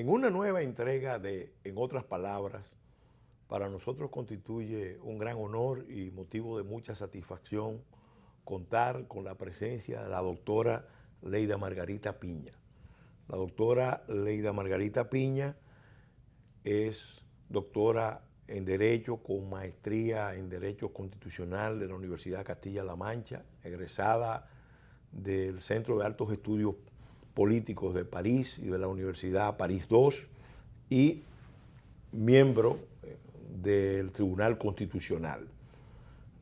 En una nueva entrega de En otras palabras, para nosotros constituye un gran honor y motivo de mucha satisfacción contar con la presencia de la doctora Leida Margarita Piña. La doctora Leida Margarita Piña es doctora en Derecho con maestría en Derecho Constitucional de la Universidad Castilla-La Mancha, egresada del Centro de Altos Estudios Políticos de París y de la Universidad París II y miembro del Tribunal Constitucional.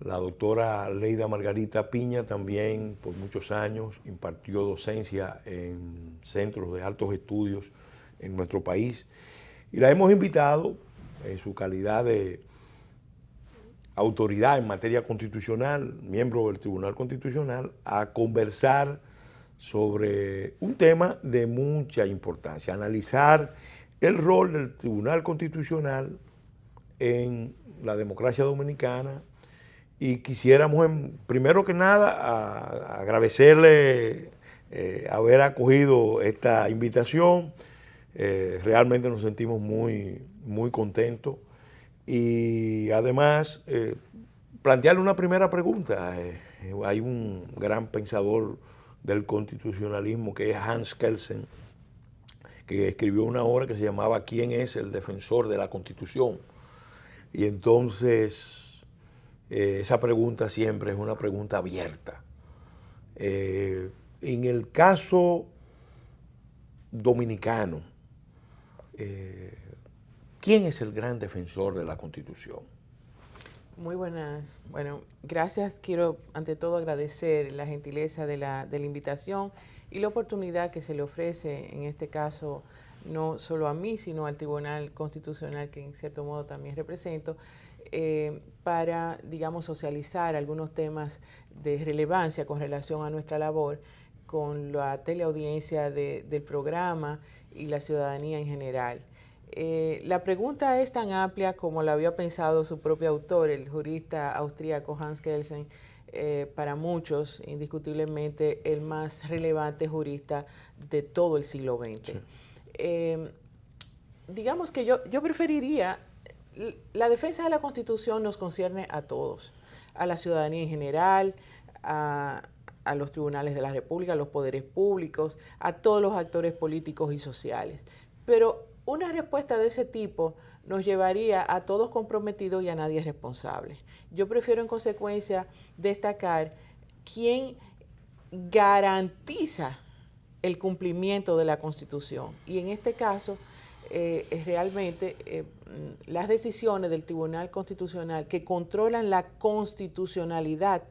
La doctora Leida Margarita Piña también por muchos años impartió docencia en centros de altos estudios en nuestro país y la hemos invitado en su calidad de autoridad en materia constitucional, miembro del Tribunal Constitucional, a conversar sobre un tema de mucha importancia, analizar el rol del Tribunal Constitucional en la democracia dominicana y quisiéramos, primero que nada, agradecerle haber acogido esta invitación. Realmente nos sentimos muy contentos y además plantearle una primera pregunta. Hay un gran pensador del constitucionalismo que es Hans Kelsen, que escribió una obra que se llamaba ¿Quién es el defensor de la Constitución? Y entonces esa pregunta siempre es una pregunta abierta. En el caso dominicano, ¿quién es el gran defensor de la Constitución? Muy buenas. Bueno, gracias. Quiero ante todo agradecer la gentileza de la invitación y la oportunidad que se le ofrece, en este caso, no solo a mí, sino al Tribunal Constitucional, que en cierto modo también represento, para, digamos, socializar algunos temas de relevancia con relación a nuestra labor con la teleaudiencia del programa y la ciudadanía en general. La pregunta es tan amplia como la había pensado su propio autor, el jurista austríaco Hans Kelsen, para muchos, indiscutiblemente, el más relevante jurista de todo el siglo XX. Sí. Digamos que yo preferiría, la defensa de la Constitución nos concierne a todos, a la ciudadanía en general, a los tribunales de la República, a los poderes públicos, a todos los actores políticos y sociales. Pero una respuesta de ese tipo nos llevaría a todos comprometidos y a nadie responsable. Yo prefiero en consecuencia destacar quién garantiza el cumplimiento de la Constitución. Y en este caso, realmente las decisiones del Tribunal Constitucional que controlan la constitucionalidad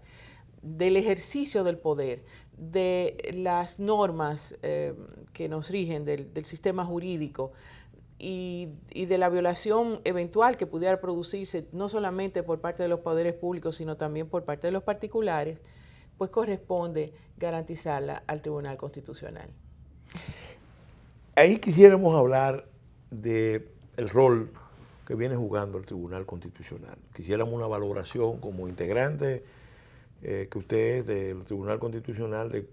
del ejercicio del poder, de las normas que nos rigen del sistema jurídico, y de la violación eventual que pudiera producirse no solamente por parte de los poderes públicos, sino también por parte de los particulares, pues corresponde garantizarla al Tribunal Constitucional. Ahí quisiéramos hablar del rol que viene jugando el Tribunal Constitucional. Quisiéramos una valoración como integrante que usted es del Tribunal Constitucional de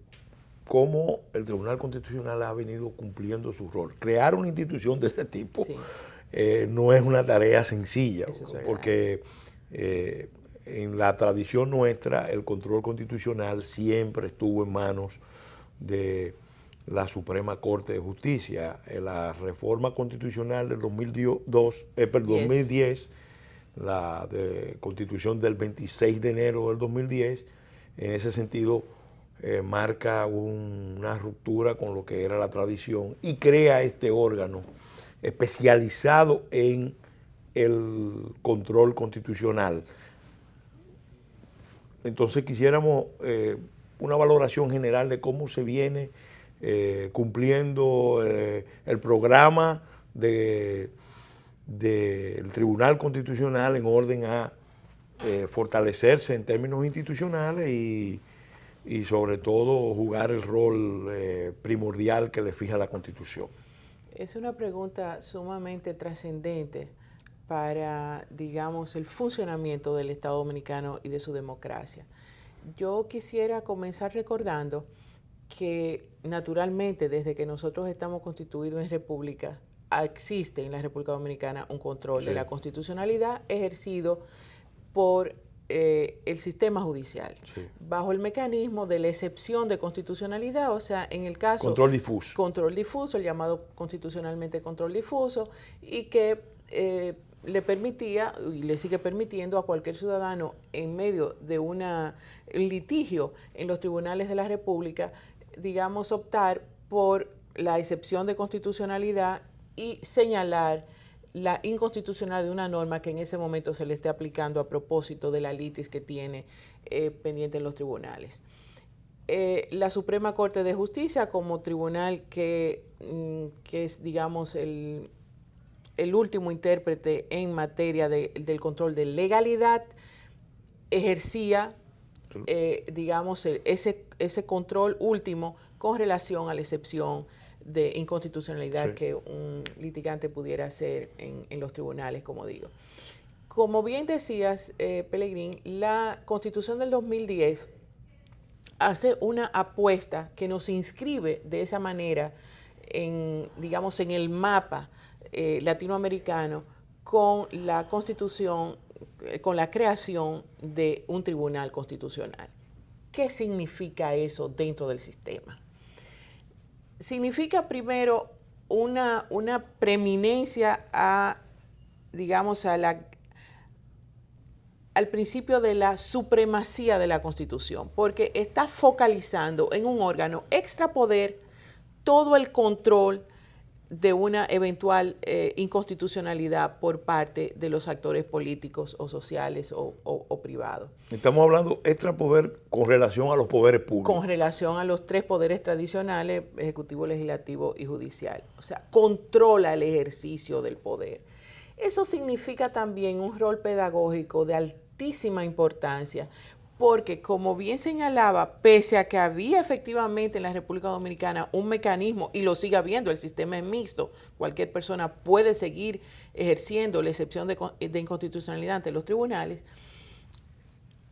cómo el Tribunal Constitucional ha venido cumpliendo su rol. Crear una institución de este tipo sí. No es una tarea sencilla, porque en la tradición nuestra el control constitucional siempre estuvo en manos de la Suprema Corte de Justicia. La reforma constitucional del 2010, la de Constitución del 26 de enero del 2010, en ese sentido marca una ruptura con lo que era la tradición y crea este órgano especializado en el control constitucional. Entonces quisiéramos una valoración general de cómo se viene cumpliendo el programa del Tribunal Constitucional en orden a fortalecerse en términos institucionales y sobre todo jugar el rol primordial que le fija la Constitución. Es una pregunta sumamente trascendente para, digamos, el funcionamiento del Estado Dominicano y de su democracia. Yo quisiera comenzar recordando que, naturalmente, desde que nosotros estamos constituidos en república, existe en la República Dominicana un control Sí. de la constitucionalidad ejercido por el sistema judicial, Sí. bajo el mecanismo de la excepción de constitucionalidad, o sea, en el caso... Control difuso. Control difuso, el llamado constitucionalmente control difuso, y que le permitía y le sigue permitiendo a cualquier ciudadano en medio de un litigio en los tribunales de la República, digamos, optar por la excepción de constitucionalidad y señalar la inconstitucionalidad de una norma que en ese momento se le esté aplicando a propósito de la litis que tiene pendiente en los tribunales. La Suprema Corte de Justicia, como tribunal que es, digamos, el último intérprete en materia del control de legalidad, ejercía, digamos, ese control último con relación a la excepción de inconstitucionalidad Sí. que un litigante pudiera hacer en los tribunales, como digo. Como bien decías, Pelegrín, la Constitución del 2010 hace una apuesta que nos inscribe de esa manera digamos, en el mapa latinoamericano con la Constitución, con la creación de un tribunal constitucional. ¿Qué significa eso dentro del sistema? Significa primero una preeminencia digamos, al principio de la supremacía de la Constitución, porque está focalizando en un órgano extrapoder todo el control de una eventual inconstitucionalidad por parte de los actores políticos o sociales o privados. Estamos hablando extrapoder con relación a los poderes públicos. Con relación a los tres poderes tradicionales, ejecutivo, legislativo y judicial. O sea, controla el ejercicio del poder. Eso significa también un rol pedagógico de altísima importancia, porque como bien señalaba, pese a que había efectivamente en la República Dominicana un mecanismo, y lo sigue habiendo, el sistema es mixto, cualquier persona puede seguir ejerciendo la excepción de inconstitucionalidad ante los tribunales,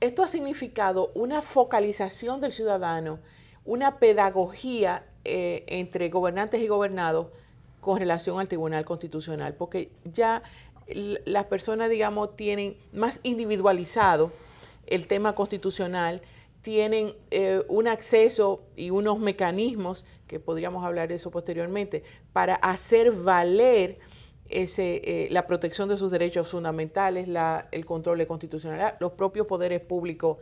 esto ha significado una focalización del ciudadano, una pedagogía entre gobernantes y gobernados con relación al Tribunal Constitucional, porque ya las personas, digamos, tienen más individualizado el tema constitucional, tienen un acceso y unos mecanismos, que podríamos hablar de eso posteriormente, para hacer valer la protección de sus derechos fundamentales, el control de constitucionalidad, los propios poderes públicos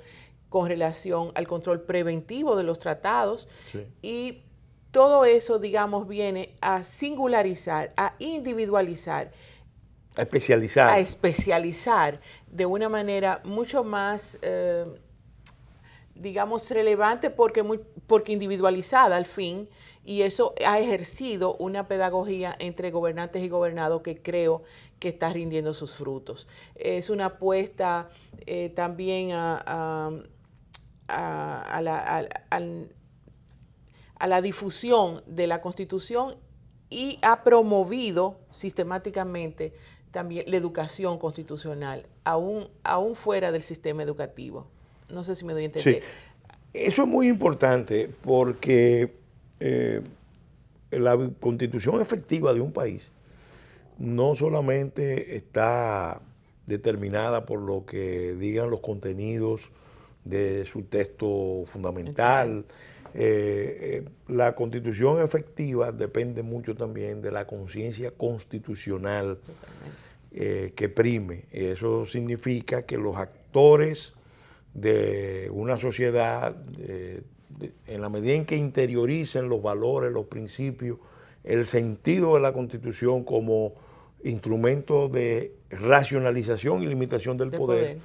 con relación al control preventivo de los tratados. Sí. Y todo eso, digamos, viene a singularizar, a individualizar, a especializar de una manera mucho más, digamos, relevante porque individualizada al fin, y eso ha ejercido una pedagogía entre gobernantes y gobernados que creo que está rindiendo sus frutos. Es una apuesta también a la difusión de la Constitución, y ha promovido sistemáticamente también la educación constitucional, aún fuera del sistema educativo. No sé si me doy a entender. Sí. Eso es muy importante porque la constitución efectiva de un país no solamente está determinada por lo que digan los contenidos de su texto fundamental. La constitución efectiva depende mucho también de la conciencia constitucional que prime. Eso significa que los actores de una sociedad, en la medida en que interioricen los valores, los principios, el sentido de la Constitución como instrumento de racionalización y limitación del poder,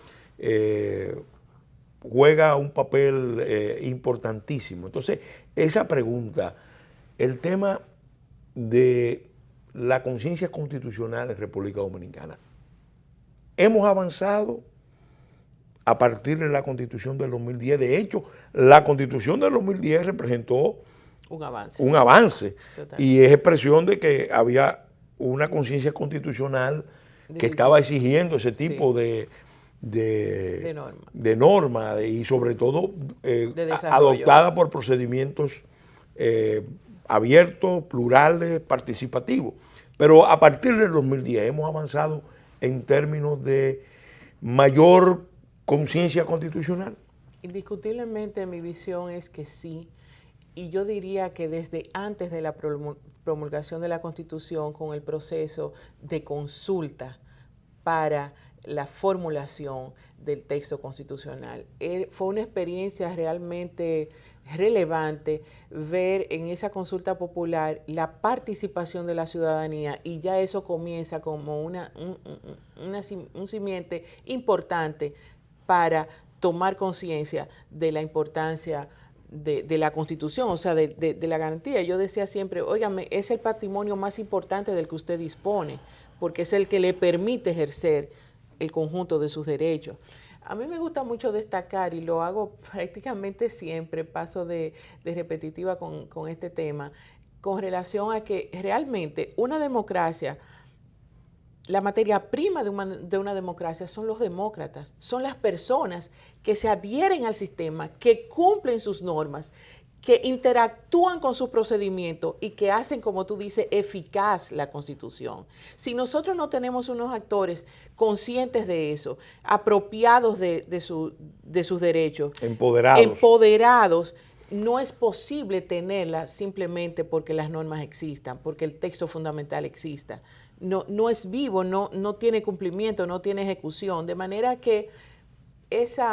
juega un papel importantísimo. Entonces, esa pregunta, el tema de la conciencia constitucional en República Dominicana, hemos avanzado a partir de la Constitución del 2010. De hecho, la Constitución del 2010 representó un avance y es expresión de que había una conciencia constitucional que estaba exigiendo ese tipo de norma y sobre todo adoptada por procedimientos abiertos, plurales, participativos. Pero a partir del 2010 hemos avanzado en términos de mayor conciencia constitucional. Indiscutiblemente mi visión es que sí, y yo diría que desde antes de la promulgación de la Constitución, con el proceso de consulta para la formulación del texto constitucional. Fue una experiencia realmente relevante ver en esa consulta popular la participación de la ciudadanía, y ya eso comienza como un simiente importante para tomar conciencia de la importancia de la Constitución, o sea, de la garantía. Yo decía siempre, óigame, es el patrimonio más importante del que usted dispone, porque es el que le permite ejercer el conjunto de sus derechos. A mí me gusta mucho destacar, y lo hago prácticamente siempre, paso de repetitiva con este tema, con relación a que realmente una democracia, la materia prima de una democracia son los demócratas, son las personas que se adhieren al sistema, que cumplen sus normas, que interactúan con sus procedimientos y que hacen, como tú dices, eficaz la Constitución. Si nosotros no tenemos unos actores conscientes de eso, apropiados de sus derechos, empoderados, no es posible tenerla simplemente porque las normas existan, porque el texto fundamental exista. No es vivo, no tiene cumplimiento, no tiene ejecución, de manera que ese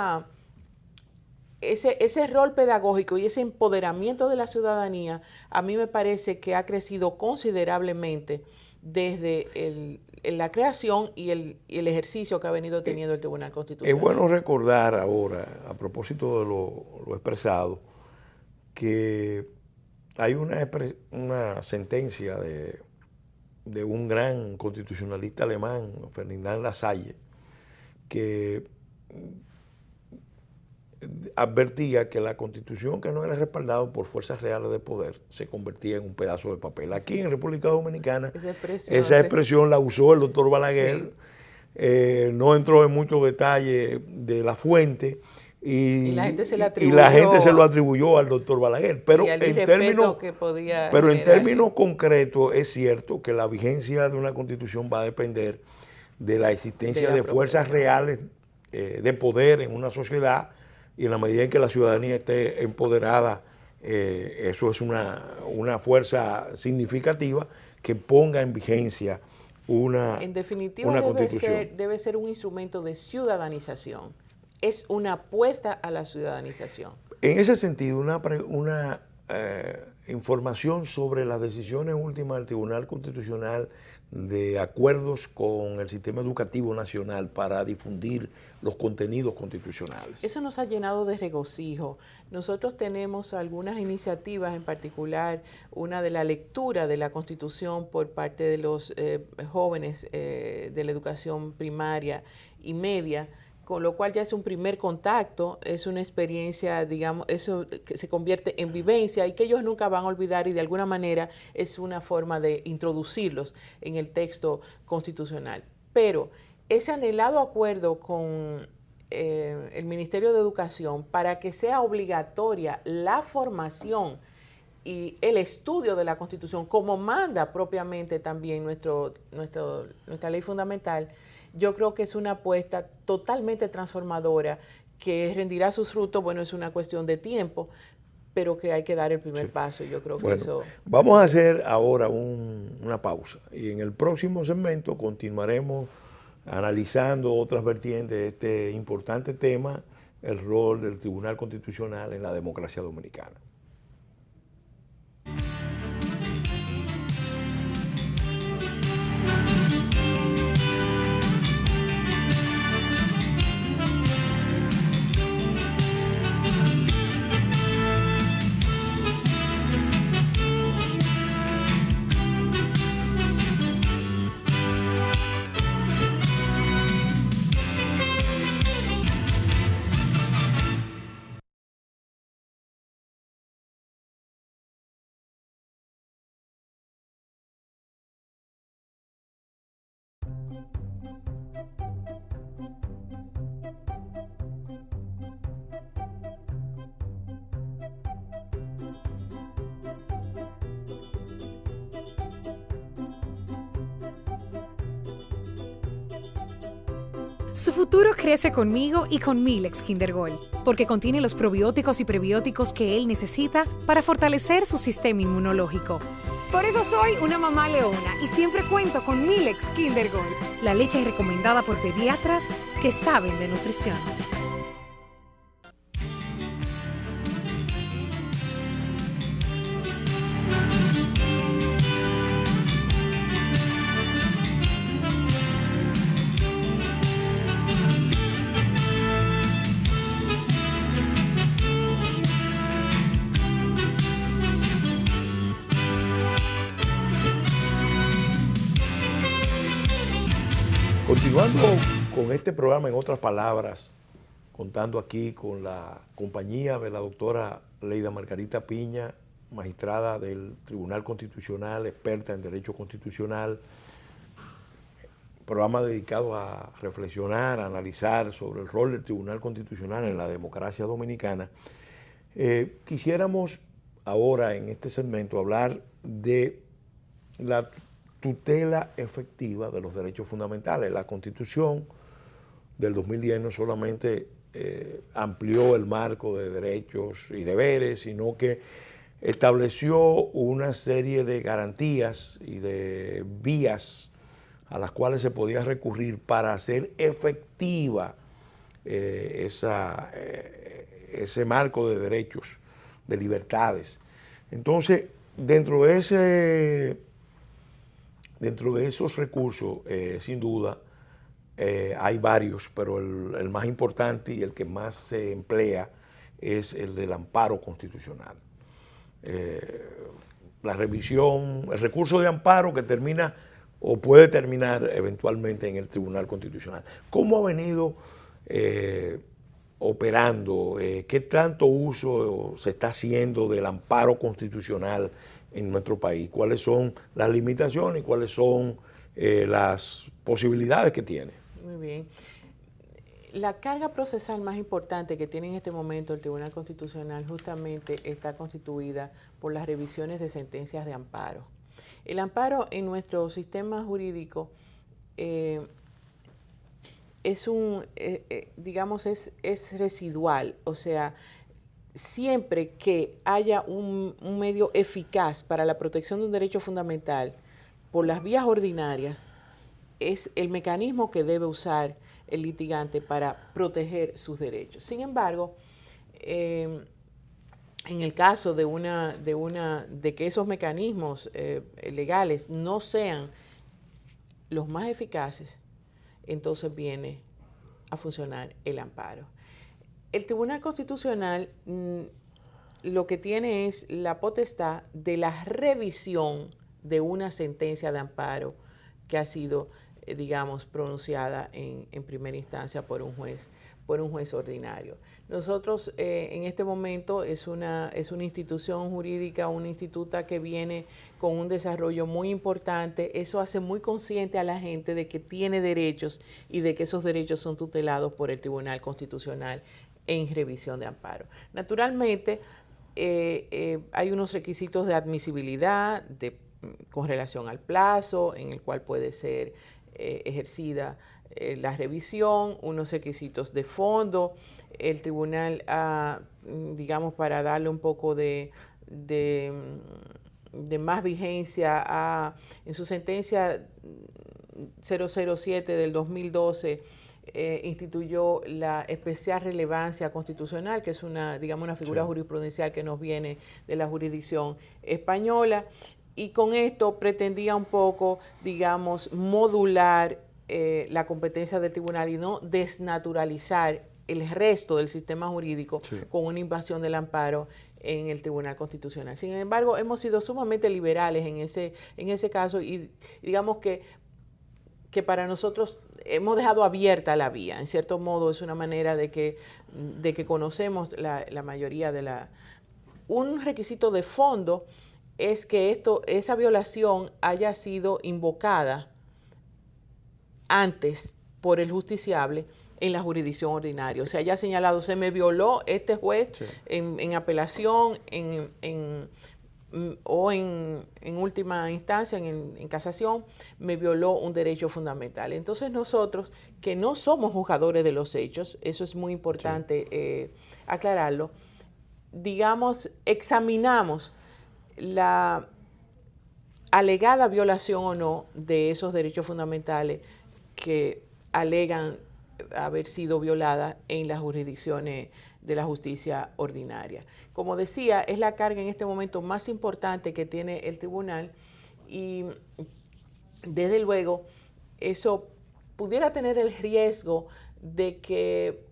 rol pedagógico y ese empoderamiento de la ciudadanía a mí me parece que ha crecido considerablemente desde la creación y el ejercicio que ha venido teniendo el Tribunal Constitucional. Es bueno recordar ahora, a propósito de lo expresado, que hay una sentencia de un gran constitucionalista alemán, Ferdinand Lassalle, que advertía que la Constitución que no era respaldada por fuerzas reales de poder se convertía en un pedazo de papel. Aquí en República Dominicana esa expresión la usó el doctor Balaguer, sí. No entró en muchos detalles de la fuente, y la gente se lo atribuyó al doctor Balaguer. Pero en términos concretos es cierto que la vigencia de una Constitución va a depender de la existencia de fuerzas reales de poder en una sociedad, y en la medida en que la ciudadanía esté empoderada, eso es una fuerza significativa que ponga en vigencia una Constitución. En definitiva, debe ser un instrumento de ciudadanización. Es una apuesta a la ciudadanización. En ese sentido, una información sobre las decisiones últimas del Tribunal Constitucional de acuerdos con el sistema educativo nacional para difundir los contenidos constitucionales. Eso nos ha llenado de regocijo. Nosotros tenemos algunas iniciativas, en particular una de la lectura de la Constitución por parte de los jóvenes de la educación primaria y media, con lo cual ya es un primer contacto, es una experiencia, digamos, eso que se convierte en vivencia y que ellos nunca van a olvidar, y de alguna manera es una forma de introducirlos en el texto constitucional. Pero ese anhelado acuerdo con el Ministerio de Educación para que sea obligatoria la formación y el estudio de la Constitución, como manda propiamente también nuestra ley fundamental, yo creo que es una apuesta totalmente transformadora que rendirá sus frutos. Bueno, es una cuestión de tiempo, pero que hay que dar el primer paso. Yo creo que eso... Vamos a hacer ahora una pausa, y en el próximo segmento continuaremos analizando otras vertientes de este importante tema, el rol del Tribunal Constitucional en la democracia dominicana. Su futuro crece conmigo y con Milex Kinder Gold, porque contiene los probióticos y prebióticos que él necesita para fortalecer su sistema inmunológico. Por eso soy una mamá leona y siempre cuento con Milex Kinder Gold, la leche recomendada por pediatras que saben de nutrición. Continuando con este programa, en otras palabras, contando aquí con la compañía de la doctora Leida Margarita Piña, magistrada del Tribunal Constitucional, experta en Derecho Constitucional, programa dedicado a reflexionar, a analizar sobre el rol del Tribunal Constitucional en la democracia dominicana. Quisiéramos ahora en este segmento hablar de la tutela efectiva de los derechos fundamentales. La Constitución del 2010 no solamente amplió el marco de derechos y deberes, sino que estableció una serie de garantías y de vías a las cuales se podía recurrir para hacer efectiva ese marco de derechos, de libertades. Entonces, dentro de esos recursos, sin duda, hay varios, pero el más importante y el que más se emplea es el del amparo constitucional. La revisión, el recurso de amparo que termina o puede terminar eventualmente en el Tribunal Constitucional. ¿Cómo ha venido operando? ¿Qué tanto uso se está haciendo del amparo constitucional en nuestro país? ¿Cuáles son las limitaciones y cuáles son las posibilidades que tiene? Muy bien. La carga procesal más importante que tiene en este momento el Tribunal Constitucional justamente está constituida por las revisiones de sentencias de amparo. El amparo en nuestro sistema jurídico es residual, o sea, siempre que haya un medio eficaz para la protección de un derecho fundamental por las vías ordinarias, es el mecanismo que debe usar el litigante para proteger sus derechos. Sin embargo, en el caso de que esos mecanismos legales no sean los más eficaces, entonces viene a funcionar el amparo. El Tribunal Constitucional lo que tiene es la potestad de la revisión de una sentencia de amparo que ha sido, pronunciada en primera instancia por un juez ordinario. Nosotros en este momento es una institución jurídica, una instituta que viene con un desarrollo muy importante. Eso hace muy consciente a la gente de que tiene derechos y de que esos derechos son tutelados por el Tribunal Constitucional en revisión de amparo. Naturalmente, hay unos requisitos de admisibilidad con relación al plazo en el cual puede ser ejercida la revisión, unos requisitos de fondo. El tribunal, para darle un poco de más vigencia en su sentencia 007 del 2012, instituyó la especial relevancia constitucional, que es una figura jurisprudencial que nos viene de la jurisdicción española, y con esto pretendía un poco, modular la competencia del tribunal y no desnaturalizar el resto del sistema jurídico con una invasión del amparo en el Tribunal Constitucional. Sin embargo, hemos sido sumamente liberales en ese caso y digamos que para nosotros hemos dejado abierta la vía. En cierto modo es una manera de que conocemos la mayoría de la... Un requisito de fondo es que esa violación haya sido invocada antes por el justiciable en la jurisdicción ordinaria. O sea, haya señalado, se me violó este juez en apelación, en o en última instancia, en casación, me violó un derecho fundamental. Entonces nosotros, que no somos juzgadores de los hechos, eso es muy importante aclararlo, digamos, examinamos la alegada violación o no de esos derechos fundamentales que alegan haber sido violadas en las jurisdicciones de la justicia ordinaria. Como decía, es la carga en este momento más importante que tiene el tribunal y desde luego eso pudiera tener el riesgo de que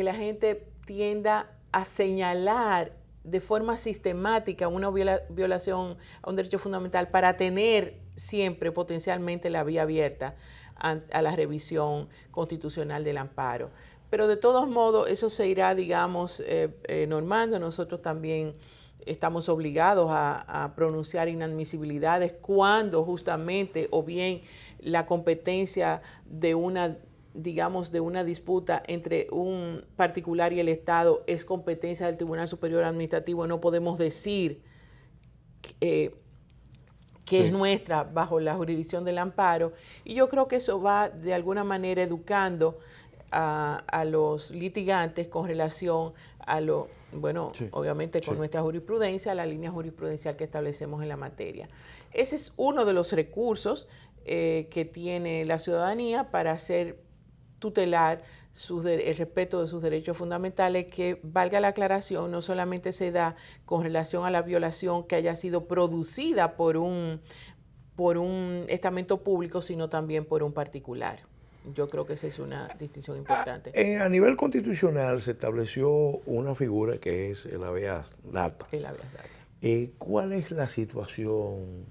la gente tienda a señalar de forma sistemática una violación a un derecho fundamental para tener siempre potencialmente la vía abierta a la revisión constitucional del amparo. Pero de todos modos eso se irá, digamos, normando. Nosotros también estamos obligados a pronunciar inadmisibilidades cuando justamente o bien la competencia de una disputa entre un particular y el Estado es competencia del Tribunal Superior Administrativo. No podemos decir que es nuestra bajo la jurisdicción del amparo. Y yo creo que eso va de alguna manera educando a los litigantes con relación a obviamente con nuestra jurisprudencia, la línea jurisprudencial que establecemos en la materia. Ese es uno de los recursos que tiene la ciudadanía para hacer tutelar el respeto de sus derechos fundamentales, que, valga la aclaración, no solamente se da con relación a la violación que haya sido producida por un estamento público, sino también por un particular. Yo creo que esa es una distinción importante. A nivel constitucional se estableció una figura que es el habeas data. El habeas data. ¿Cuál es la situación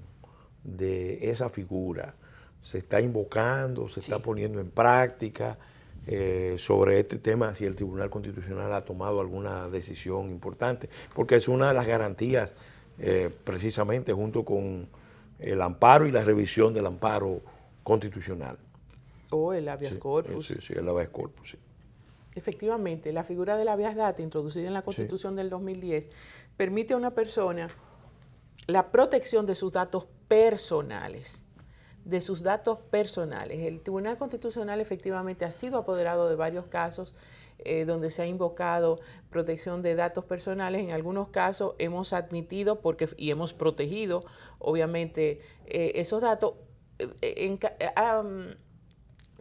de esa figura? ¿Se está invocando, se está poniendo en práctica sobre este tema, si el Tribunal Constitucional ha tomado alguna decisión importante? Porque es una de las garantías, precisamente junto con el amparo y la revisión del amparo constitucional. O el habeas corpus. Sí, el habeas corpus, sí. Efectivamente, la figura del habeas data, introducida en la Constitución del 2010, permite a una persona la protección de sus datos personales. El Tribunal Constitucional efectivamente ha sido apoderado de varios casos donde se ha invocado protección de datos personales. En algunos casos hemos admitido y hemos protegido, obviamente, esos datos.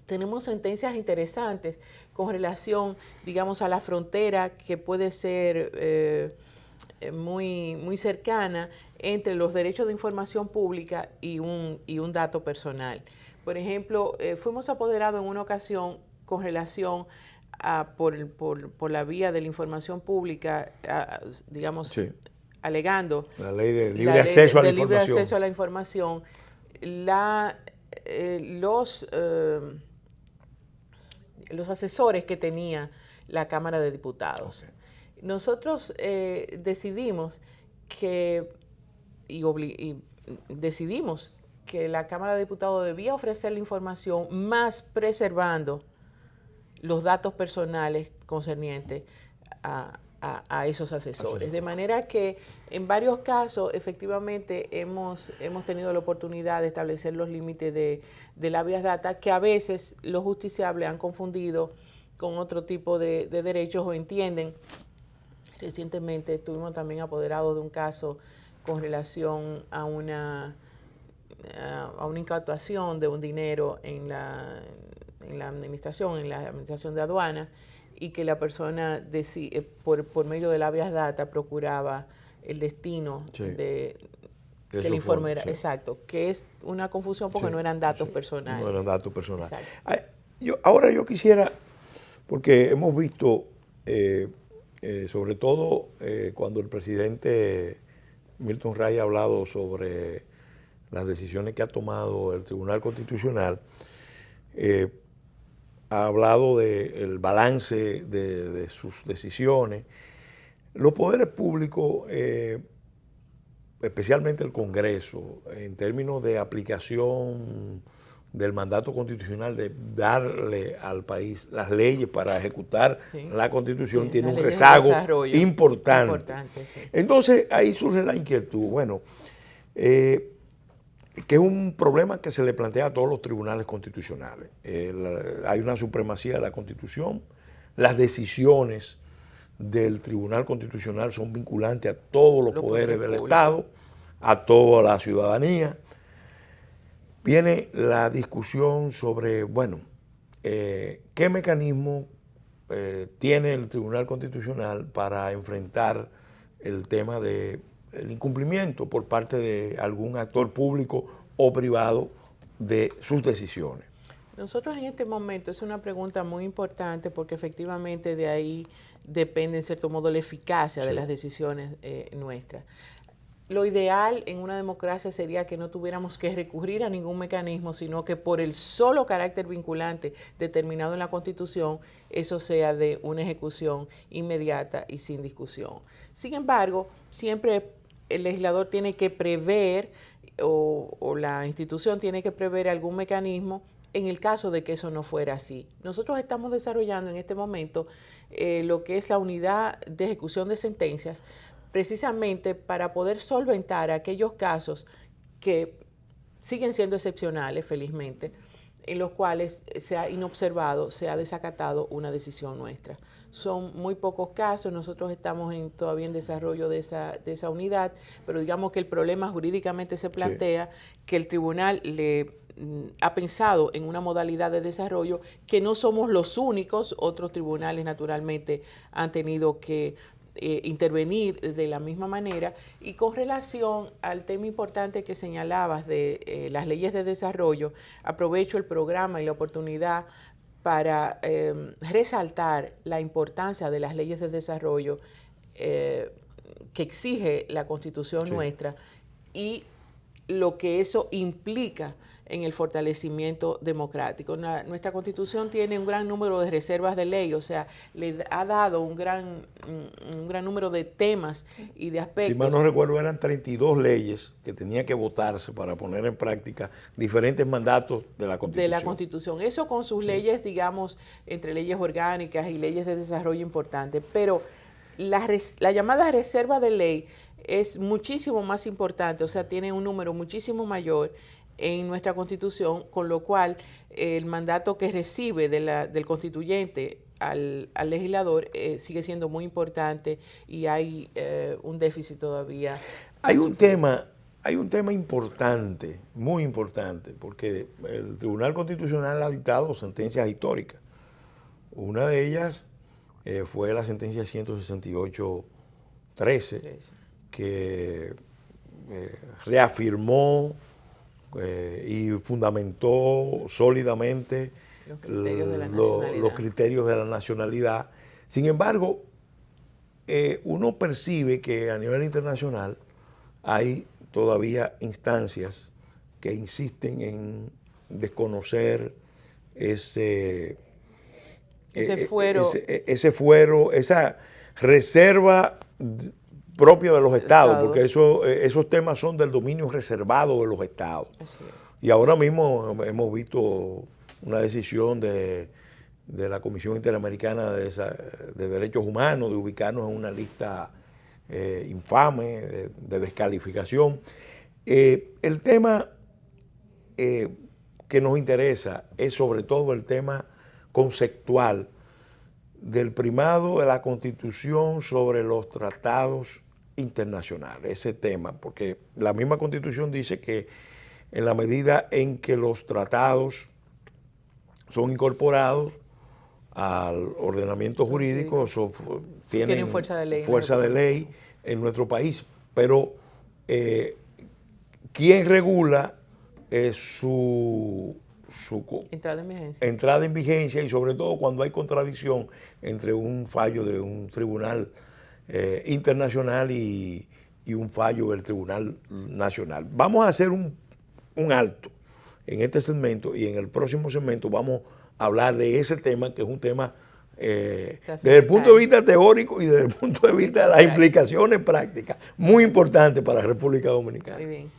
Tenemos sentencias interesantes con relación, digamos, a la frontera que puede ser muy cercana entre los derechos de información pública y un dato personal. Por ejemplo, fuimos apoderados en una ocasión con relación a, por la vía de la información pública, alegando la ley de libre acceso a la información. Los asesores que tenía la Cámara de Diputados. Okay. Nosotros decidimos que la Cámara de Diputados debía ofrecer la información, más preservando los datos personales concernientes a esos asesores. De manera que en varios casos efectivamente hemos tenido la oportunidad de establecer los límites de la habeas data, que a veces los justiciables han confundido con otro tipo de derechos o entienden. Recientemente estuvimos también apoderados de un caso con relación a una incautación de un dinero en la administración de aduanas, y que la persona por medio del habeas data procuraba el destino de que el informe era exacto, que es una confusión porque no eran datos personales. No eran datos personales. Ahora yo quisiera, porque hemos visto, sobre todo cuando el presidente Milton Ray ha hablado sobre las decisiones que ha tomado el Tribunal Constitucional, ha hablado del balance de sus decisiones. Los poderes públicos, especialmente el Congreso, en términos de aplicación del mandato constitucional de darle al país las leyes para ejecutar la Constitución, tiene un rezago importante. Sí. Entonces, ahí surge la inquietud. Bueno, que es un problema que se le plantea a todos los tribunales constitucionales. Hay una supremacía de la Constitución, las decisiones del Tribunal Constitucional son vinculantes a todos los poderes del Estado, a toda la ciudadanía. Viene la discusión sobre, bueno, qué mecanismo tiene el Tribunal Constitucional para enfrentar el tema del incumplimiento por parte de algún actor público o privado de sus decisiones. Nosotros en este momento es una pregunta muy importante porque efectivamente de ahí depende en cierto modo la eficacia de las decisiones nuestras. Lo ideal en una democracia sería que no tuviéramos que recurrir a ningún mecanismo, sino que por el solo carácter vinculante determinado en la Constitución, eso sea de una ejecución inmediata y sin discusión. Sin embargo, siempre el legislador tiene que prever o la institución tiene que prever algún mecanismo en el caso de que eso no fuera así. Nosotros estamos desarrollando en este momento lo que es la unidad de ejecución de sentencias, precisamente para poder solventar aquellos casos que siguen siendo excepcionales, felizmente, en los cuales se ha inobservado, se ha desacatado una decisión nuestra. Son muy pocos casos, nosotros estamos todavía en desarrollo de esa unidad, pero digamos que el problema jurídicamente se plantea que el tribunal ha pensado en una modalidad de desarrollo que no somos los únicos, otros tribunales naturalmente han tenido que intervenir de la misma manera. Y con relación al tema importante que señalabas de las leyes de desarrollo, aprovecho el programa y la oportunidad para resaltar la importancia de las leyes de desarrollo que exige la Constitución nuestra y lo que eso implica en el fortalecimiento democrático. Nuestra Constitución tiene un gran número de reservas de ley, o sea, le ha dado un gran número de temas y de aspectos. Si mal no recuerdo, eran 32 leyes que tenía que votarse para poner en práctica diferentes mandatos de la Constitución. De la Constitución. Eso con sus leyes, digamos, entre leyes orgánicas y leyes de desarrollo importantes. Pero la llamada reserva de ley es muchísimo más importante, o sea, tiene un número muchísimo mayor en nuestra Constitución, con lo cual el mandato que recibe del constituyente al legislador sigue siendo muy importante y hay un déficit todavía. Hay un tema importante, muy importante, porque el Tribunal Constitucional ha dictado sentencias históricas. Una de ellas fue la sentencia 168-13, que reafirmó y fundamentó sólidamente los criterios de la nacionalidad. Sin embargo, uno percibe que a nivel internacional hay todavía instancias que insisten en desconocer ese fuero, esa reserva propia de los estados, porque esos temas son del dominio reservado de los estados. Y ahora mismo hemos visto una decisión de la Comisión Interamericana de Derechos Humanos de ubicarnos en una lista infame de descalificación. El tema que nos interesa es sobre todo el tema conceptual del primado de la Constitución sobre los tratados internacionales, ese tema, porque la misma Constitución dice que en la medida en que los tratados son incorporados al ordenamiento jurídico, tienen fuerza de ley en nuestro país, pero ¿quién regula su entrada en vigencia y sobre todo cuando hay contradicción entre un fallo de un tribunal internacional y un fallo del tribunal nacional? Vamos a hacer un alto en este segmento y en el próximo segmento vamos a hablar de ese tema, que es un tema desde el punto de vista teórico y desde el punto de vista de las implicaciones prácticas, muy importante para la República Dominicana. Muy bien.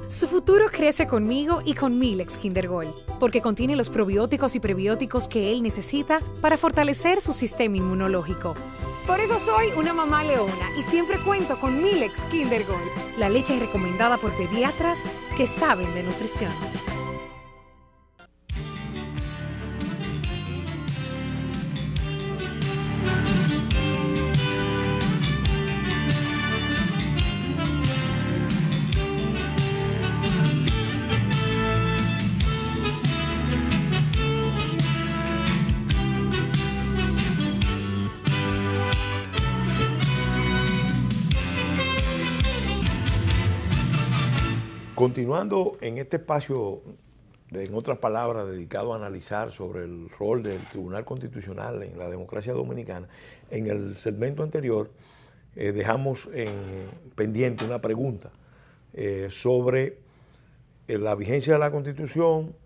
Su futuro crece conmigo y con Milex Kinder Gold, porque contiene los probióticos y prebióticos que él necesita para fortalecer su sistema inmunológico. Por eso soy una mamá leona y siempre cuento con Milex Kinder Gold, la leche recomendada por pediatras que saben de nutrición. Continuando en este espacio, en otras palabras, dedicado a analizar sobre el rol del Tribunal Constitucional en la democracia dominicana, en el segmento anterior dejamos pendiente una pregunta sobre la vigencia de la Constitución,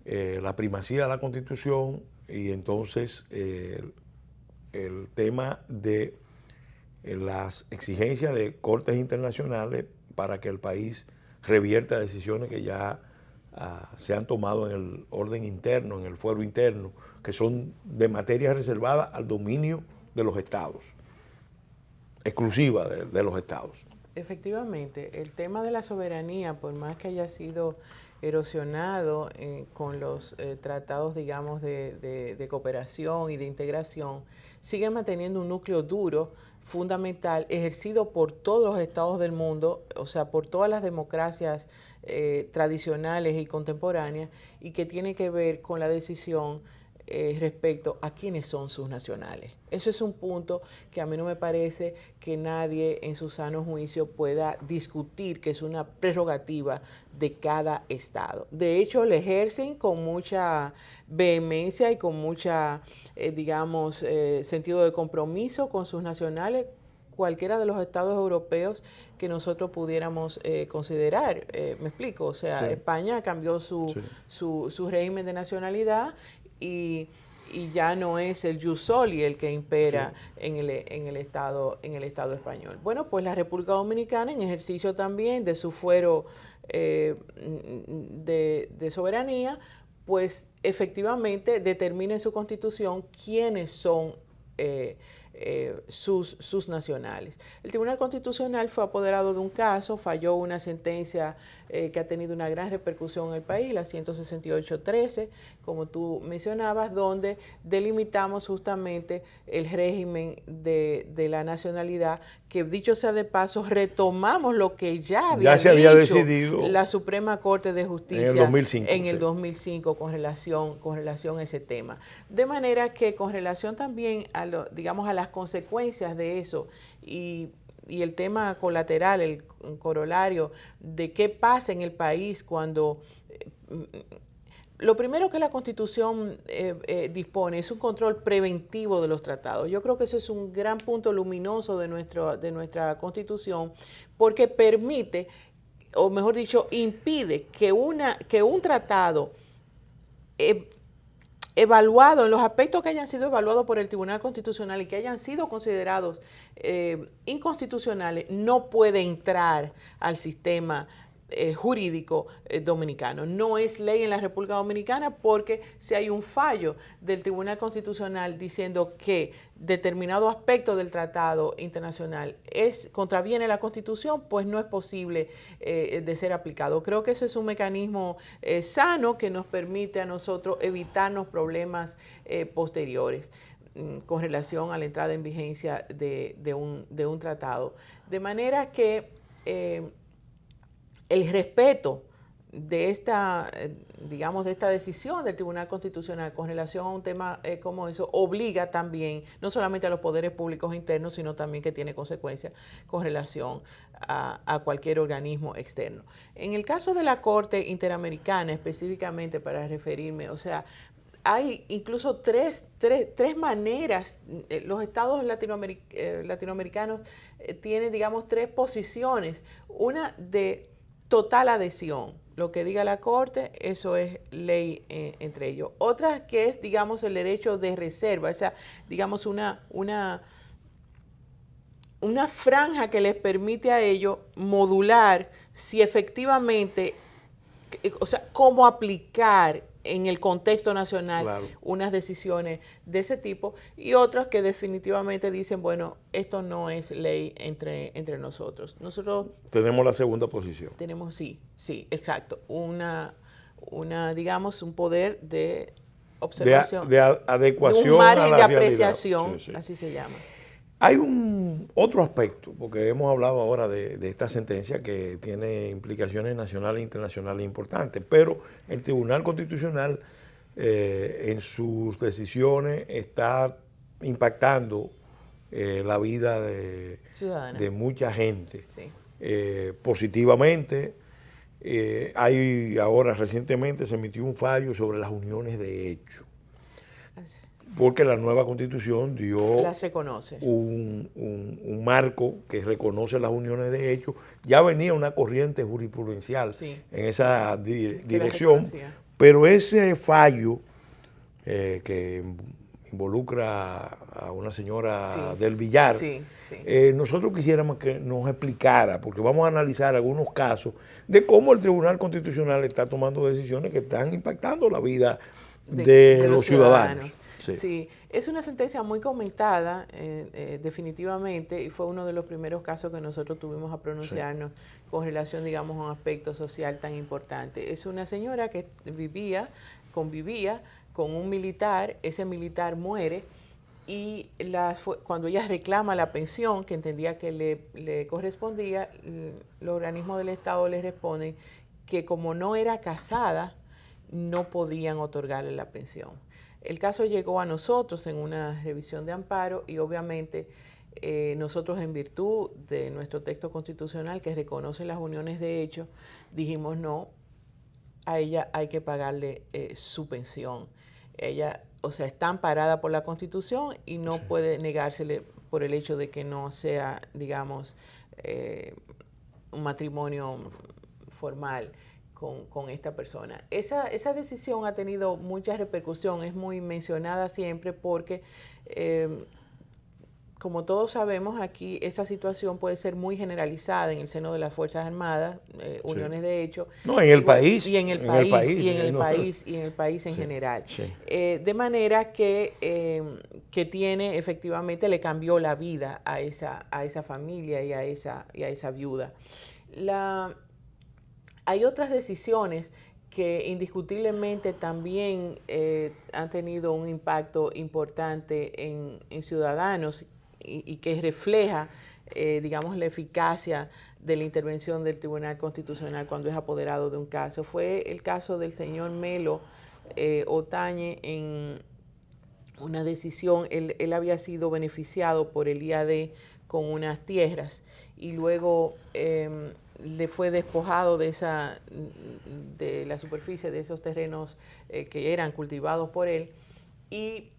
la primacía de la Constitución y entonces el tema de las exigencias de cortes internacionales para que el país revierta decisiones que ya se han tomado en el orden interno, en el fuero interno, que son de materia reservada al dominio de los estados, exclusiva de los estados. Efectivamente, el tema de la soberanía, por más que haya sido erosionado con los tratados, digamos, de cooperación y de integración, sigue manteniendo un núcleo duro, fundamental, ejercido por todos los estados del mundo, o sea, por todas las democracias tradicionales y contemporáneas, y que tiene que ver con la decisión respecto a quiénes son sus nacionales. Eso es un punto que a mí no me parece que nadie en su sano juicio pueda discutir, que es una prerrogativa de cada estado. De hecho, le ejercen con mucha vehemencia y con mucha, sentido de compromiso con sus nacionales, cualquiera de los estados europeos que nosotros pudiéramos considerar. Me explico, o sea, sí. España cambió su régimen de nacionalidad y ya no es el jus soli el que impera sí. en el Estado español. Bueno, pues la República Dominicana, en ejercicio también de su fuero de soberanía, pues efectivamente determina en su Constitución quiénes son sus nacionales. El Tribunal Constitucional fue apoderado de un caso, falló una sentencia que ha tenido una gran repercusión en el país, la 168-13, como tú mencionabas, donde delimitamos justamente el régimen de la nacionalidad, que dicho sea de paso, retomamos lo que ya había decidido la Suprema Corte de Justicia en el 2005 con relación a ese tema. De manera que con relación también a las consecuencias de eso y el tema colateral, el corolario de qué pasa en el país cuando lo primero que la Constitución dispone es un control preventivo de los tratados. Yo creo que eso es un gran punto luminoso de nuestra Constitución, porque permite, o mejor dicho, impide que un tratado evaluado en los aspectos que hayan sido evaluados por el Tribunal Constitucional y que hayan sido considerados inconstitucionales, no puede entrar al sistema jurídico dominicano. No es ley en la República Dominicana porque si hay un fallo del Tribunal Constitucional diciendo que determinado aspecto del tratado internacional contraviene la Constitución, pues no es posible de ser aplicado. Creo que eso es un mecanismo sano que nos permite a nosotros evitarnos problemas posteriores con relación a la entrada en vigencia de un tratado. De manera que el respeto de esta decisión del Tribunal Constitucional con relación a un tema como eso obliga también no solamente a los poderes públicos internos, sino también que tiene consecuencias con relación a cualquier organismo externo. En el caso de la Corte Interamericana, específicamente para referirme, o sea, hay incluso tres maneras. Los estados latinoamericanos tienen, tres posiciones. Una de total adhesión. Lo que diga la Corte, eso es ley entre ellos. Otra que es, el derecho de reserva, o sea, un una franja que les permite a ellos modular si efectivamente, o sea, cómo aplicar en el contexto nacional unas decisiones de ese tipo, y otras que definitivamente dicen, bueno, esto no es ley entre nosotros. Nosotros tenemos la segunda posición. Tenemos, sí, exacto, digamos, un poder de observación. De adecuación, un margen a la de realidad. apreciación, Sí. así se llama. Hay otro aspecto, porque hemos hablado ahora de esta sentencia que tiene implicaciones nacionales e internacionales importantes, pero el Tribunal Constitucional en sus decisiones está impactando la vida de mucha gente positivamente. Recientemente se emitió un fallo sobre las uniones de hecho, porque la nueva Constitución dio las reconoce. Un marco que reconoce las uniones de hecho. Ya venía una corriente jurisprudencial en esa dirección, pero ese fallo que involucra a una señora del Villar, nosotros quisiéramos que nos explicara, porque vamos a analizar algunos casos de cómo el Tribunal Constitucional está tomando decisiones que están impactando la vida de los ciudadanos. Sí, es una sentencia muy comentada, definitivamente, y fue uno de los primeros casos que nosotros tuvimos a pronunciarnos con relación, digamos, a un aspecto social tan importante. Es una señora que convivía con un militar, ese militar muere, y cuando ella reclama la pensión, que entendía que le correspondía, los organismos del Estado le responden que como no era casada, no podían otorgarle la pensión. El caso llegó a nosotros en una revisión de amparo y obviamente nosotros, en virtud de nuestro texto constitucional que reconoce las uniones de hecho, dijimos no, a ella hay que pagarle su pensión. Ella, o sea, está amparada por la Constitución y no puede negársele por el hecho de que no sea, digamos, un matrimonio formal con esta persona. Esa decisión ha tenido mucha repercusión, es muy mencionada siempre porque, como todos sabemos, aquí esa situación puede ser muy generalizada en el seno de las Fuerzas Armadas, uniones de hecho. No, en el país. Y en el país en general. Sí. De manera que tiene, efectivamente, le cambió la vida a esa familia y a esa viuda. Hay otras decisiones que indiscutiblemente también han tenido un impacto importante en ciudadanos y que refleja, digamos, la eficacia de la intervención del Tribunal Constitucional cuando es apoderado de un caso. Fue el caso del señor Melo Otañe en una decisión. Él había sido beneficiado por el IAD con unas tierras y luego le fue despojado de la superficie de esos terrenos que eran cultivados por él, y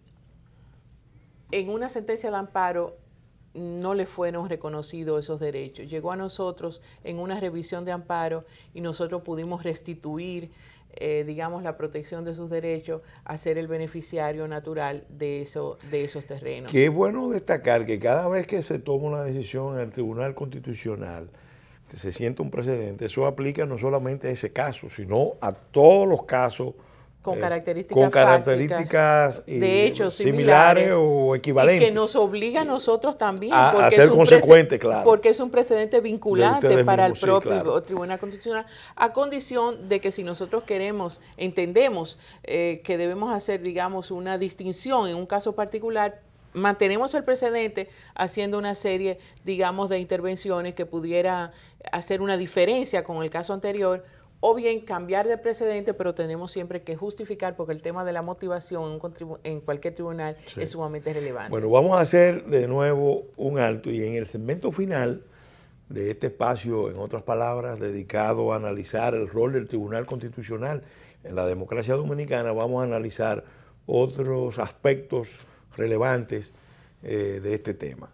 en una sentencia de amparo no le fueron reconocidos esos derechos. Llegó a nosotros en una revisión de amparo y nosotros pudimos restituir, digamos, la protección de sus derechos a ser el beneficiario natural de esos terrenos. Qué bueno destacar que cada vez que se toma una decisión en el Tribunal Constitucional, que se sienta un precedente, eso aplica no solamente a ese caso, sino a todos los casos con características de hechos similares o equivalentes. Y que nos obliga a nosotros también a ser consecuentes, claro. Porque es un precedente vinculante para el propio Tribunal Constitucional, a condición de que si nosotros entendemos que debemos hacer, digamos, una distinción en un caso particular, mantenemos el precedente haciendo una serie, digamos, de intervenciones que pudiera hacer una diferencia con el caso anterior, o bien cambiar de precedente, pero tenemos siempre que justificar porque el tema de la motivación en cualquier tribunal es sumamente relevante. Bueno, vamos a hacer de nuevo un alto y en el segmento final de este espacio, en otras palabras, dedicado a analizar el rol del Tribunal Constitucional en la democracia dominicana, vamos a analizar otros aspectos relevantes de este tema.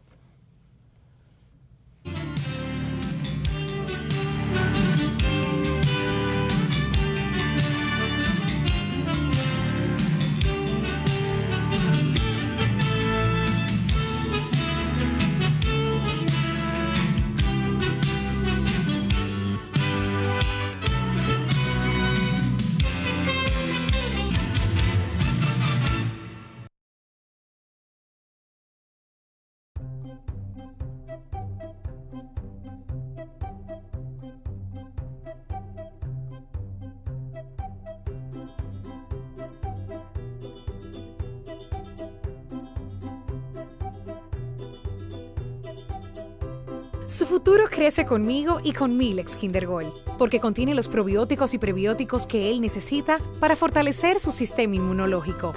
Su futuro crece conmigo y con Milex Kinder Gold, porque contiene los probióticos y prebióticos que él necesita para fortalecer su sistema inmunológico.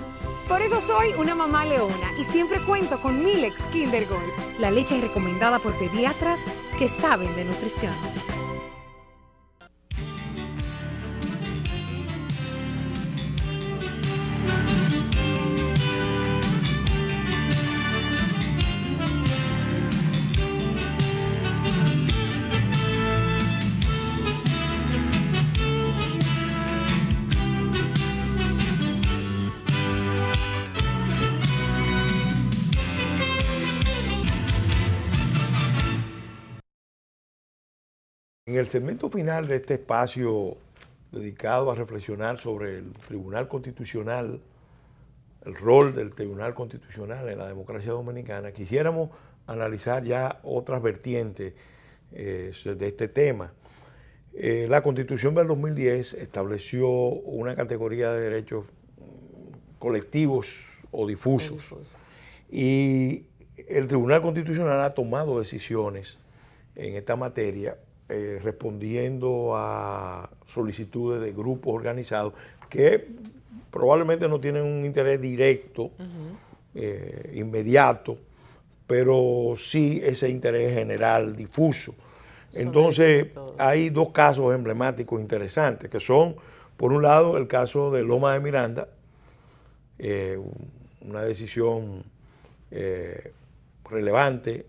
Por eso soy una mamá leona y siempre cuento con Milex Kinder Gold, la leche recomendada por pediatras que saben de nutrición. En el segmento final de este espacio dedicado a reflexionar sobre el Tribunal Constitucional, el rol del Tribunal Constitucional en la democracia dominicana, quisiéramos analizar ya otras vertientes de este tema. La Constitución del 2010 estableció una categoría de derechos colectivos o difusos. Y el Tribunal Constitucional ha tomado decisiones en esta materia respondiendo a solicitudes de grupos organizados que probablemente no tienen un interés directo, inmediato, pero sí ese interés general, difuso. Entonces, hay dos casos emblemáticos interesantes, que son, por un lado, el caso de Loma de Miranda, una decisión relevante.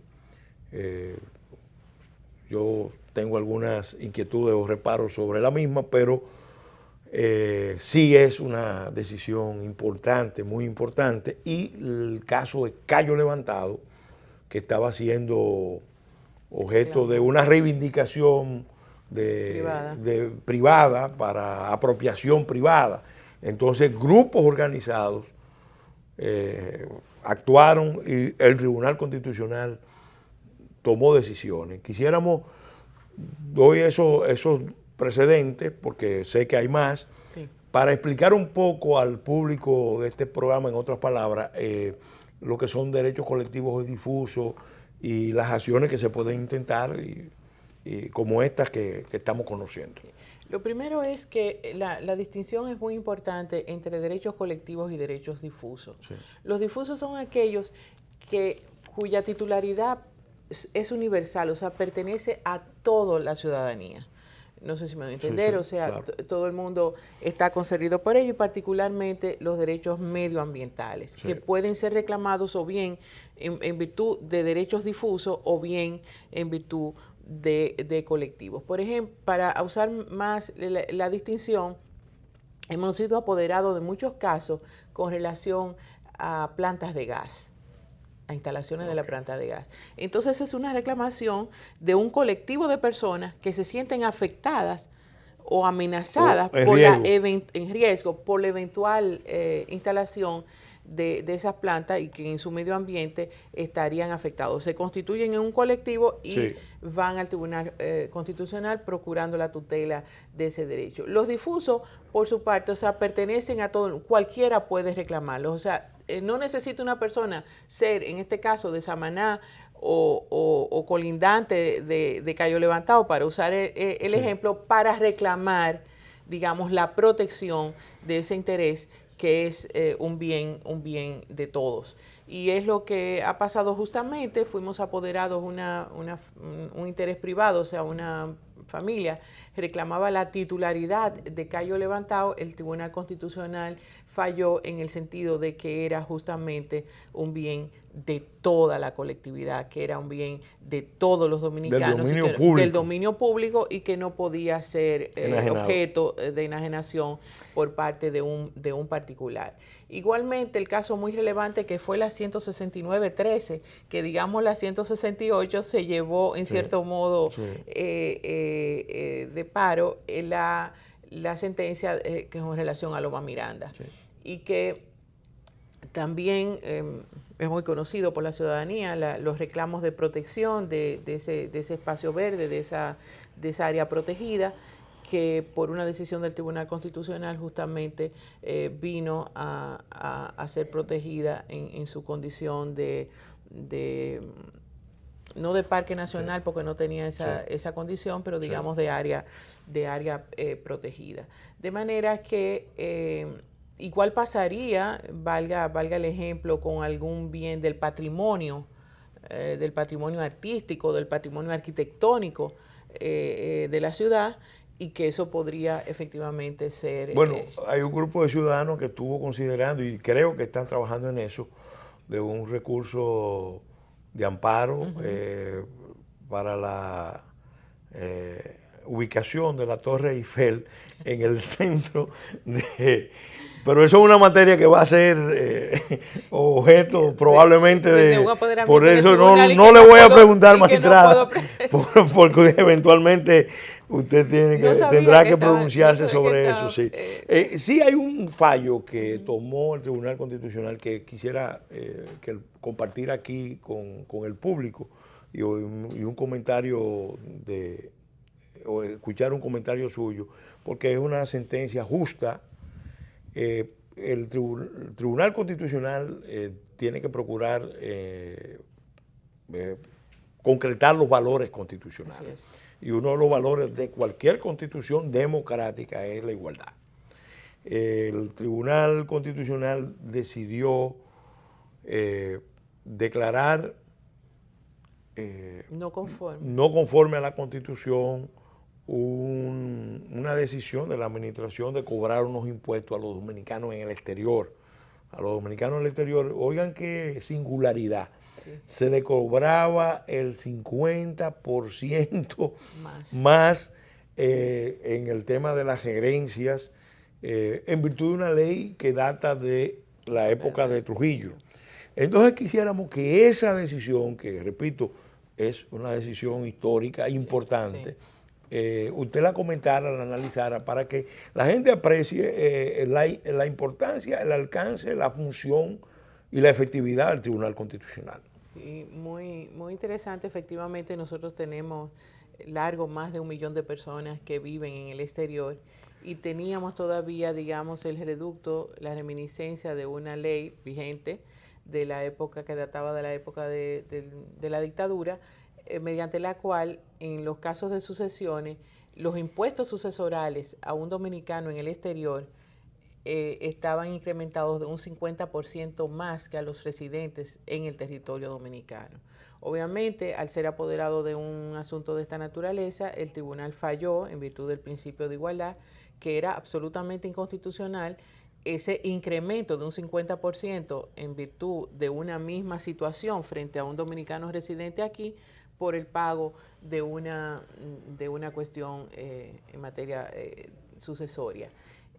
Yo tengo algunas inquietudes o reparos sobre la misma, pero sí es una decisión importante, muy importante. Y el caso de Cayo Levantado, que estaba siendo objeto de una reivindicación privada para apropiación privada. Entonces, grupos organizados actuaron y el Tribunal Constitucional tomó decisiones. Doy esos precedentes, porque sé que hay más, sí, para explicar un poco al público de este programa, en otras palabras, lo que son derechos colectivos y difusos y las acciones que se pueden intentar, y como estas que estamos conociendo. Lo primero es que la distinción es muy importante entre derechos colectivos y derechos difusos. Sí. Los difusos son aquellos cuya titularidad es universal, o sea, pertenece a toda la ciudadanía. No sé si me voy a entender, sí, o sea, claro, todo el mundo está concernido por ello, y particularmente los derechos medioambientales, sí, que pueden ser reclamados o bien en virtud de derechos difusos o bien en virtud de colectivos. Por ejemplo, para usar más la distinción, hemos sido apoderados de muchos casos con relación a plantas de gas, a instalaciones de la planta de gas. Entonces es una reclamación de un colectivo de personas que se sienten afectadas o amenazadas en riesgo por la eventual instalación de esas plantas, y que en su medio ambiente estarían afectados. Se constituyen en un colectivo y sí, van al Tribunal Constitucional procurando la tutela de ese derecho. Los difusos, por su parte, o sea, pertenecen a todo, cualquiera puede reclamarlos, o sea, no necesita una persona ser, en este caso, de Samaná o colindante de Cayo Levantado, para usar el sí, ejemplo, para reclamar, digamos, la protección de ese interés que es un bien de todos. Y es lo que ha pasado justamente. Fuimos apoderados un interés privado, o sea, una familia reclamaba la titularidad de Cayo Levantado. El Tribunal Constitucional falló en el sentido de que era justamente un bien de toda la colectividad, que era un bien de todos los dominicanos, del dominio público, y que no podía ser objeto de enajenación por parte de un particular. Igualmente, el caso muy relevante que fue la 169-13, que digamos la 168 se llevó en cierto modo de paro la sentencia que es en relación a Loma Miranda, y que también es muy conocido por la ciudadanía, los reclamos de protección de ese espacio verde, de esa área protegida, que por una decisión del Tribunal Constitucional justamente vino a ser protegida en su condición de no de parque nacional porque no tenía esa condición, pero digamos de área protegida. De manera que igual pasaría, valga el ejemplo, con algún bien del patrimonio artístico, del patrimonio arquitectónico de la ciudad, y que eso podría efectivamente ser... Bueno, hay un grupo de ciudadanos que estuvo considerando, y creo que están trabajando en eso, de un recurso de amparo para la ubicación de la Torre Eiffel en el centro de... Pero eso es una materia que va a ser objeto probablemente de... Por eso no le voy a preguntar, magistrada, porque eventualmente usted tendrá que pronunciarse sobre eso. Sí. Sí hay un fallo que tomó el Tribunal Constitucional que quisiera compartir aquí con el público y un comentario o escuchar un comentario suyo, porque es una sentencia justa. El Tribunal Constitucional tiene que procurar concretar los valores constitucionales. Y uno de los valores de cualquier constitución democrática es la igualdad. El Tribunal Constitucional decidió declarar no conforme a la Constitución una decisión de la administración de cobrar unos impuestos a los dominicanos en el exterior. A los dominicanos en el exterior, oigan qué singularidad, se le cobraba el 50% más en el tema de las gerencias, en virtud de una ley que data de la época de Trujillo. Entonces quisiéramos que esa decisión, que repito, es una decisión histórica importante, usted la comentara, la analizara, para que la gente aprecie la importancia, el alcance, la función y la efectividad del Tribunal Constitucional. Sí, muy interesante. Efectivamente, nosotros tenemos más de 1 millón de personas que viven en el exterior, y teníamos todavía, digamos, el reducto, la reminiscencia de una ley vigente de la época que databa de la época de la dictadura, mediante la cual en los casos de sucesiones los impuestos sucesorales a un dominicano en el exterior estaban incrementados de un 50% más que a los residentes en el territorio dominicano. Obviamente, al ser apoderado de un asunto de esta naturaleza, el tribunal falló en virtud del principio de igualdad, que era absolutamente inconstitucional ese incremento de un 50% en virtud de una misma situación frente a un dominicano residente aquí, por el pago de una cuestión en materia sucesoria.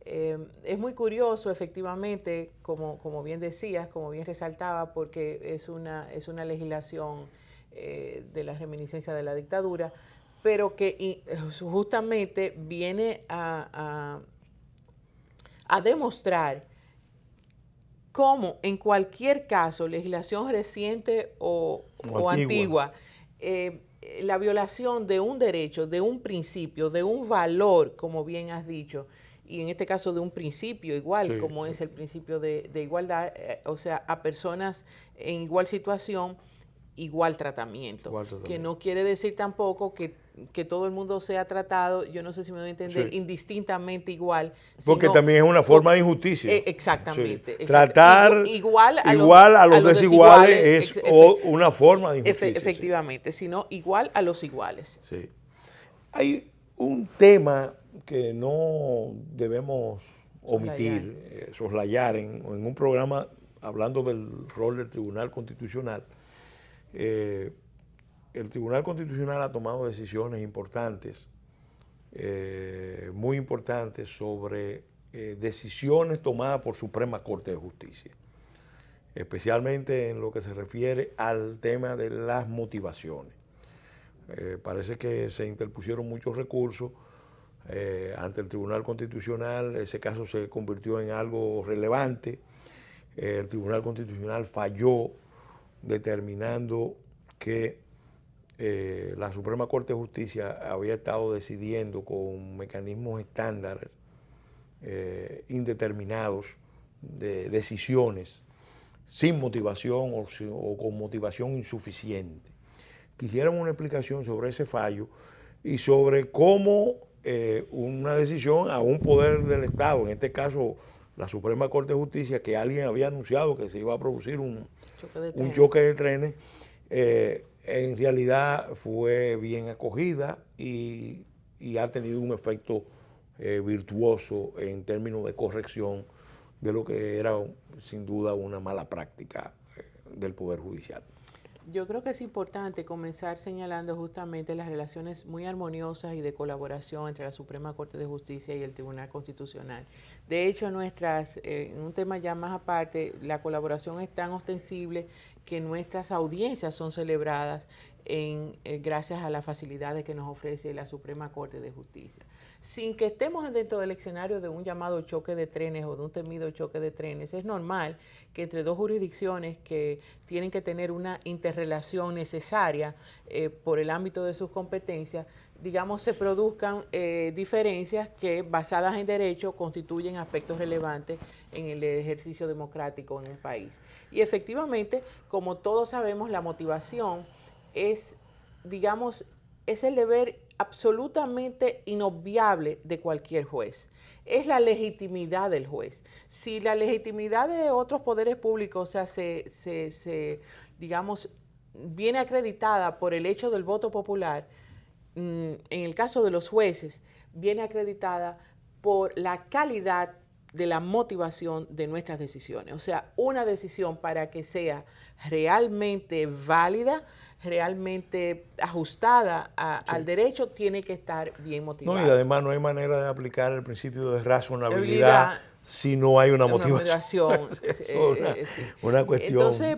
Es muy curioso, efectivamente, como bien decías, como bien resaltaba, porque es una legislación de la reminiscencia de la dictadura, pero que justamente viene a demostrar cómo en cualquier caso, legislación reciente o antigua, la violación de un derecho, de un principio, de un valor, como bien has dicho, y en este caso de un principio igual, como es el principio de igualdad, o sea, a personas en igual situación, igual tratamiento. Que no quiere decir tampoco que todo el mundo sea tratado, yo no sé si me voy a entender, indistintamente igual. Porque también es una forma de injusticia. Exactamente. Tratar igual a los desiguales es una forma de injusticia. Efectivamente, sino igual a los iguales. Sí. Hay un tema que no debemos omitir, soslayar en un programa hablando del rol del Tribunal Constitucional. El Tribunal Constitucional ha tomado decisiones importantes, muy importantes, sobre decisiones tomadas por Suprema Corte de Justicia, especialmente en lo que se refiere al tema de las motivaciones. Parece que se interpusieron muchos recursos ante el Tribunal Constitucional. Ese caso se convirtió en algo relevante. El Tribunal Constitucional falló determinando que la Suprema Corte de Justicia había estado decidiendo con mecanismos estándares indeterminados de decisiones sin motivación o con motivación insuficiente. quisiéramos una explicación sobre ese fallo y sobre cómo una decisión a un poder del Estado, en este caso la Suprema Corte de Justicia, que alguien había anunciado que se iba a producir un choque de trenes, en realidad fue bien acogida y ha tenido un efecto virtuoso en términos de corrección de lo que era sin duda una mala práctica del Poder Judicial. Yo creo que es importante comenzar señalando justamente las relaciones muy armoniosas y de colaboración entre la Suprema Corte de Justicia y el Tribunal Constitucional. De hecho, en un tema ya más aparte, la colaboración es tan ostensible que nuestras audiencias son celebradas gracias a las facilidades que nos ofrece la Suprema Corte de Justicia. Sin que estemos dentro del escenario de un llamado choque de trenes o de un temido choque de trenes, es normal que entre dos jurisdicciones que tienen que tener una interrelación necesaria por el ámbito de sus competencias, digamos, se produzcan diferencias que, basadas en derecho, constituyen aspectos relevantes en el ejercicio democrático en un país. Y efectivamente, como todos sabemos, la motivación es, digamos, es el deber absolutamente inobviable de cualquier juez. Es la legitimidad del juez. Si la legitimidad de otros poderes públicos, o sea, digamos, viene acreditada por el hecho del voto popular, en el caso de los jueces, viene acreditada por la calidad de la motivación de nuestras decisiones. O sea, una decisión, para que sea realmente válida, realmente ajustada al derecho, tiene que estar bien motivada. No, y además no hay manera de aplicar el principio de razonabilidad si no hay una motivación. Una cuestión. Entonces,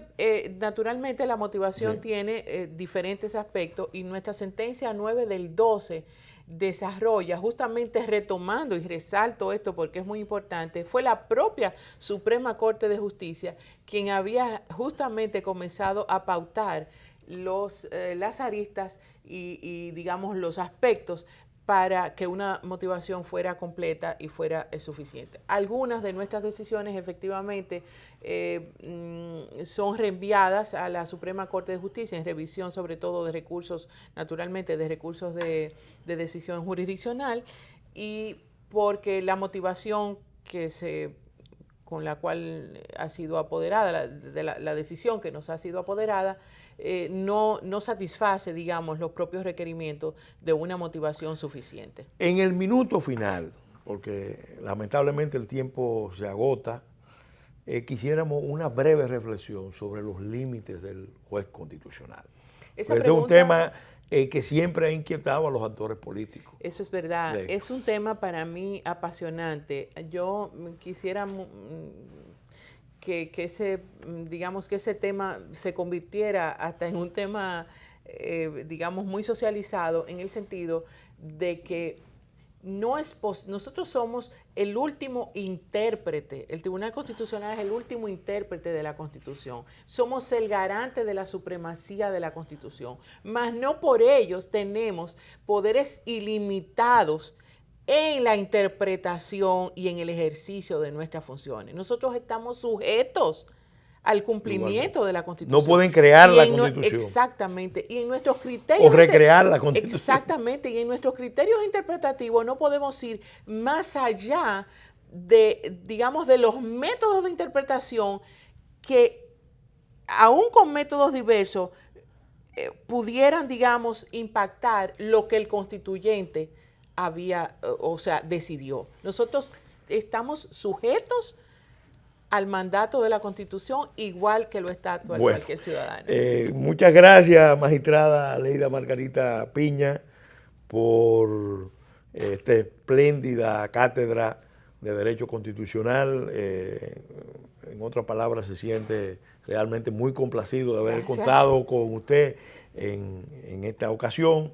naturalmente la motivación tiene diferentes aspectos, y nuestra sentencia 9 del 12 desarrolla, justamente retomando, y resalto esto porque es muy importante, fue la propia Suprema Corte de Justicia quien había justamente comenzado a pautar las aristas y digamos los aspectos para que una motivación fuera completa y fuera suficiente. Algunas de nuestras decisiones efectivamente son reenviadas a la Suprema Corte de Justicia en revisión, sobre todo de recursos, naturalmente de recursos de decisión jurisdiccional, y porque la motivación con la cual ha sido apoderada, la decisión que nos ha sido apoderada, no satisface, digamos, los propios requerimientos de una motivación suficiente. En el minuto final, porque lamentablemente el tiempo se agota, quisiéramos una breve reflexión sobre los límites del juez constitucional. Este es un tema que siempre ha inquietado a los actores políticos. Eso es verdad. Es un tema para mí apasionante. Yo quisiera que ese tema se convirtiera hasta en un tema, digamos, muy socializado, en el sentido de que nosotros somos el último intérprete, el Tribunal Constitucional es el último intérprete de la Constitución, somos el garante de la supremacía de la Constitución, mas no por ellos tenemos poderes ilimitados en la interpretación y en el ejercicio de nuestras funciones. Nosotros estamos sujetos al cumplimiento de la Constitución. No pueden crear la Constitución. Exactamente. Y en nuestros criterios... O recrear la Constitución. Exactamente. Y en nuestros criterios interpretativos no podemos ir más allá de, digamos, de los métodos de interpretación que, aún con métodos diversos, pudieran, digamos, impactar lo que el constituyente decidió. Nosotros estamos sujetos al mandato de la Constitución, igual que lo está cualquier ciudadano. Muchas gracias, magistrada Aleida Margarita Piña, por esta espléndida cátedra de Derecho Constitucional. En otras palabras, se siente realmente muy complacido de haber contado con usted en esta ocasión.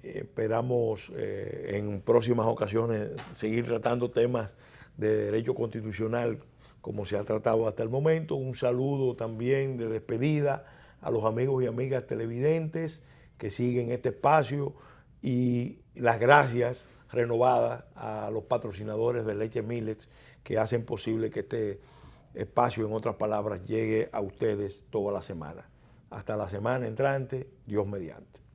Esperamos en próximas ocasiones seguir tratando temas de derecho constitucional como se ha tratado hasta el momento. Un saludo también de despedida a los amigos y amigas televidentes que siguen este espacio, y las gracias renovadas a los patrocinadores de Leche Millets que hacen posible que este espacio, en otras palabras, llegue a ustedes toda la semana. Hasta la semana entrante, Dios mediante.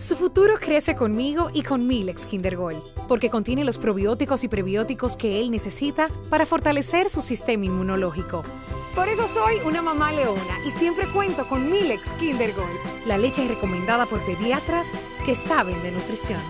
Su futuro crece conmigo y con Milex Kinder Gold, porque contiene los probióticos y prebióticos que él necesita para fortalecer su sistema inmunológico. Por eso soy una mamá leona y siempre cuento con Milex Kinder Gold, la leche recomendada por pediatras que saben de nutrición.